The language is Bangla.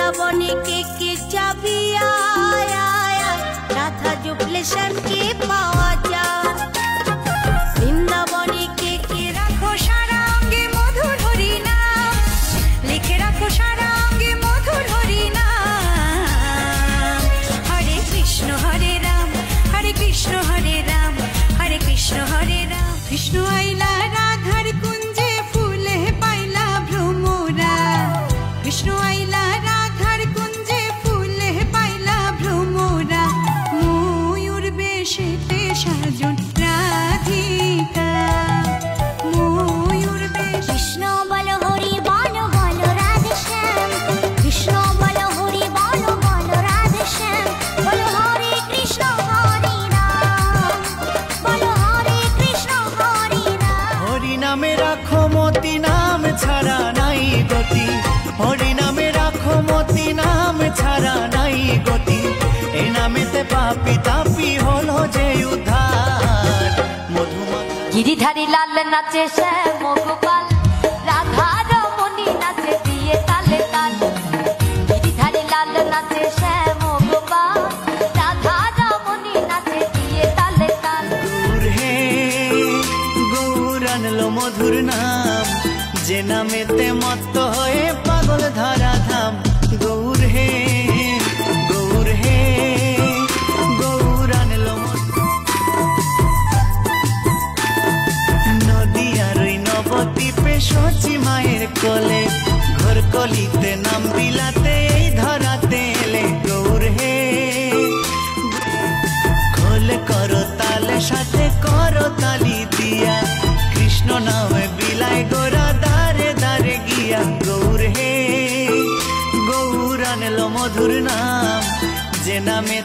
বৃন্দাবনে কে যাবি আয় আয় আয়, রাধা জপলে শ্যামকে পাওয়া যায়। বৃন্দাবনে কে রাখো সারা অঙ্গে মধুর হরি নাম, লিখে রাখো সারা অঙ্গে মধুর হরি নাম। হরে কৃষ্ণ হরে রাম, হরে কৃষ্ণ হরে রাম, হরে কৃষ্ণ হরে রাম। কৃষ্ণ আইলা রাধার কুঞ্জে ফুলে পাইলা ভ্রমরা, কৃষ্ণ আইলা রাধার কুঞ্জে ফুলে পাইলা ভ্রমরা। ময়ূর বেশেতে সাজন রাধিকা, ময়ূর বেশ। কৃষ্ণ বল হরি বল বল রাধে শ্যাম, কৃষ্ণ বল হরি বল বল রাধে শ্যাম। বল হরে কৃষ্ণ হরি রাম, বল হরে কৃষ্ণ হরি রাম। হরি নামে রাখো মতি, নাম ছাড়া নাই গতি। হরি নামে রাখো মতি, নাম ছাড়া নাই গতি। এ নামেতে পাপি তাপি হলো যে উদ্ধার। মধুমাখা গিরিধারী লাল নাচে শ্যাম গোপাল, রাধা রমণী নাচে দিয়ে তালে তাল। গিরিধারী লাল নাচে শ্যাম গোপাল, রাধা রমণী নাচে দিয়ে তালে তাল। গৌর হে গৌর আনলো মধুর নাম, যে নামেতে মত্ত হয়ে পাগল ধরা ধাম। গৌর হে গৌর হে গৌর আনলো নদিয়ার ওই নবদ্বীপে শচী মায়ের কোলে, ঘোর কলিতে নাম বিলাতে এই ধরাতে এলে। গৌর হে খোল করো তালে সাথে করো তালি দিয়া, কৃষ্ণ নামে বিলাই গোরা দারে দারে গিয়া। গৌর হে গৌর আনলো মধুর নাম, যে নামে